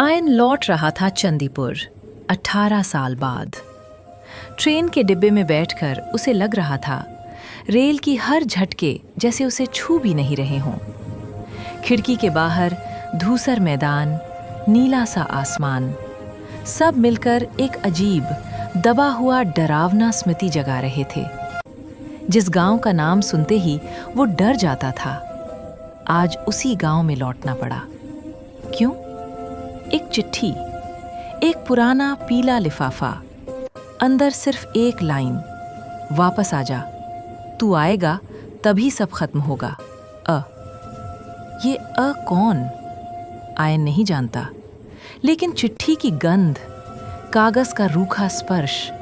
Ion लौट रहा था चंदीपुर 18 साल बाद। ट्रेन के डिब्बे में बैठकर उसे लग रहा था रेल की हर झटके जैसे उसे छू भी नहीं रहे हों। खिड़की के बाहर धूसर मैदान, नीला सा आसमान, सब मिलकर एक अजीब दबा हुआ डरावना स्मृति जगा रहे थे। जिस गांव का नाम सुनते ही वो डर जाता था, आज उसी गांव में लौटना पड़ा। क्यों? एक चिट्ठी, एक पुराना पीला लिफाफा, अंदर सिर्फ एक लाइन, वापस आ जा, तू आएगा तभी सब खत्म होगा। ये कौन? आयन नहीं जानता, लेकिन चिट्ठी की गंध, कागज का रूखा स्पर्श,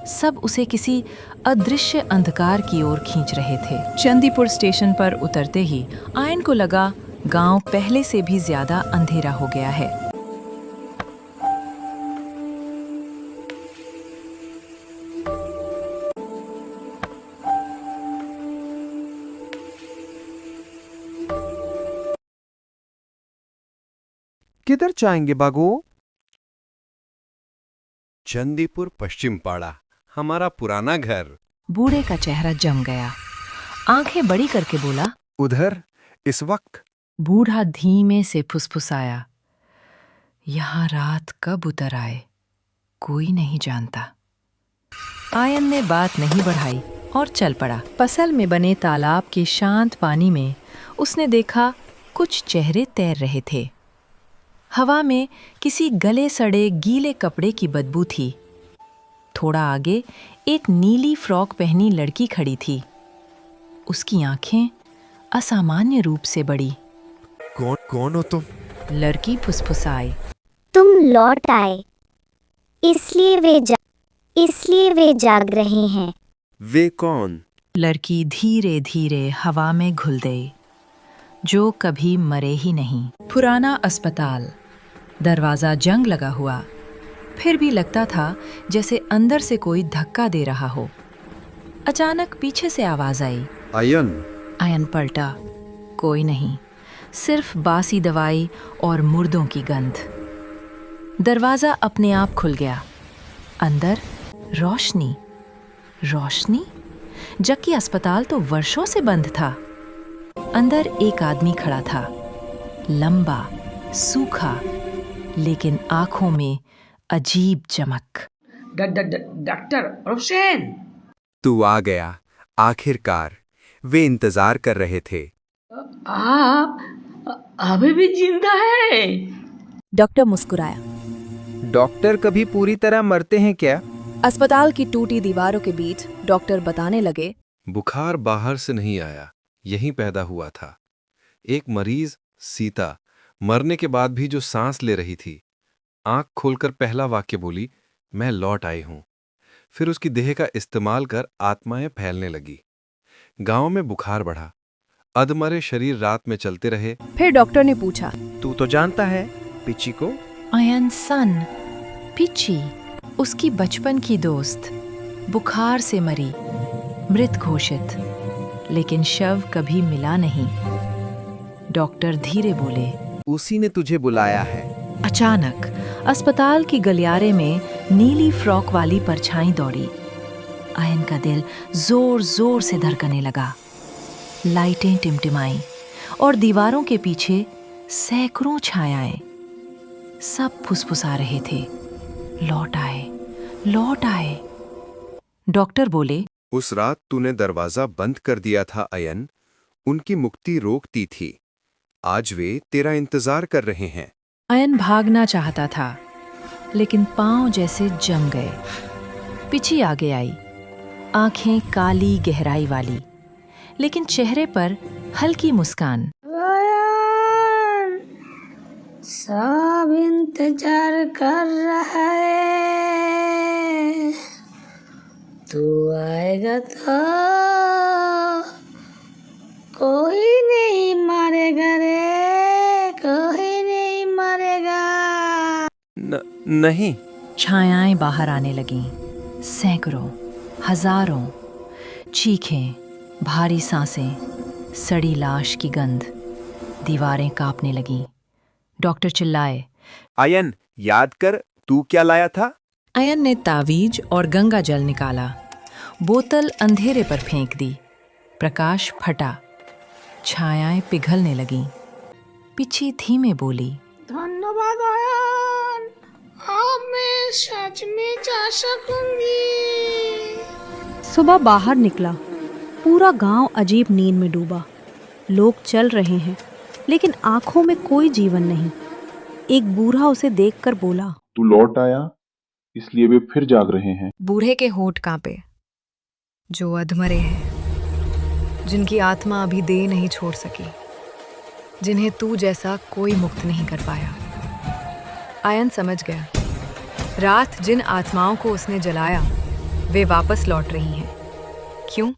सब उसे किसी अदृश्य अंधकार की ओर खींच रहे थे। चंदीपुर स्टेशन पर उतरते ही आयन को लगा गांव पहले से भी ज्यादा अंधेरा हो गया है। किधर जाएंगे बागो? चंदीपुर पश्चिम पाड़ा, हमारा पुराना घर। बूढ़े का चेहरा जम गया, आंखें बड़ी करके बोला, उधर इस वक्त? बूढ़ा धीमे से फुसफुसाया, यहाँ रात कब उतर आए कोई नहीं जानता। आयन ने बात नहीं बढ़ाई और चल पड़ा। पसल में बने तालाब के शांत पानी में उसने देखा कुछ चेहरे तैर रहे थे। हवा में किसी गले सड़े गीले कपड़े की बदबू थी। थोड़ा आगे एक नीली फ्रॉक पहनी लड़की खड़ी थी। उसकी आंखें असामान्य रूप से बड़ी। कौन हो तुम? लड़की फुसफुसाई, तुम लौट आए, इसलिए वे जाग रहे हैं। वे कौन? लड़की धीरे धीरे हवा में घुल गई, जो कभी मरे ही नहीं। पुराना अस्पताल, दरवाजा जंग लगा हुआ, फिर भी लगता था जैसे अंदर से कोई धक्का दे रहा हो। अचानक पीछे से आवाज आई, आयन। आयन पलटा, कोई नहीं, सिर्फ बासी दवाई और मुर्दों की गंध। दरवाजा अपने आप खुल गया। अंदर रोशनी, रोशनी, जबकि अस्पताल तो वर्षों से बंद था। अंदर एक आदमी खड़ा था, लंबा, सूखा, लेकिन आंखों में अजीब चमक। डॉक्टर रोशन। तू आ गया आखिरकार। वे इंतजार कर रहे थे। आप अभी भी जिंदा है? डॉक्टर मुस्कुराया। डॉक्टर कभी पूरी तरह मरते हैं क्या? अस्पताल की टूटी दीवारों के बीच डॉक्टर बताने लगे, बुखार बाहर से नहीं आया, यहीं पैदा हुआ था। एक मरीज, सीता, मरने के बाद भी जो सांस ले रही थी, आंख खोलकर पहला वाक्य बोली, मैं लौट आई हूं। फिर उसकी देह का इस्तेमाल कर आत्माएं फैलने लगी। गांव में बुखार बढ़ा, अधमरे शरीर रात में चलते रहे। फिर डॉक्टर ने पूछा, तू तो जानता है पिची को? आयन सन, पिची, उसकी बचपन की दोस्त, बुखार से मरी, मृत घोषित, लेकिन शव कभी मिला नहीं। डॉक्टर धीरे बोले, उसी ने तुझे बुलाया है। अचानक अस्पताल की गलियारे में नीली फ्रॉक वाली परछाई दौड़ी। आयन का दिल जोर जोर से धड़कने लगा। लाइटें टिमटिमाईं और दीवारों के पीछे सैकड़ों छायाएं, सब फुसफुसा रहे थे, लौट आए, लौट आए। डॉक्टर बोले, उस रात तूने दरवाजा बंद कर दिया था अयन, उनकी मुक्ति रोकती थी। आज वे तेरा इंतजार कर रहे हैं। आयन भागना चाहता था, लेकिन पांव जैसे जम गए। पिची आगे आई, आंखें काली गहराई वाली, लेकिन चेहरे पर हल्की मुस्कान। सब इंतजार कर रहा है, तू आएगा तो कोई नहीं मरेगा रे, कोई नहीं मरेगा। नहीं। छायाएं बाहर आने लगीं, सैकड़ों, हजारों, चीखें, भारी सांसें, सड़ी लाश की गंध। दीवारें कांपने लगीं। डॉक्टर चिल्लाए। आयन, याद कर तू क्या लाया था? अयन ने तावीज और गंगा जल निकाला। बोतल अंधेरे पर फेंक दी। प्रकाश फटा। छायाएं पिघलने लगीं। पिछी धीमे बोली, धन्यवाद आयन, अब मैं सच में जा सकूंगी। सुबह बाहर निकला। पूरा गांव अजीब नींद में डूबा। लोग चल रहे हैं, लेकिन आंखों में कोई जीवन नहीं। एक बूढ़ा उसे देखकर बोला, तू लौट आया, इसलिए वे फिर जाग रहे हैं। बूढ़े के होठ कांपे, जो अधमरे हैं, जिनकी आत्मा अभी देह नहीं छोड़ सकी, जिन्हें तू जैसा कोई मुक्त नहीं कर पाया। आयन समझ गया, रात जिन आत्माओं को उसने जलाया वे वापस लौट रही हैं। क्यों?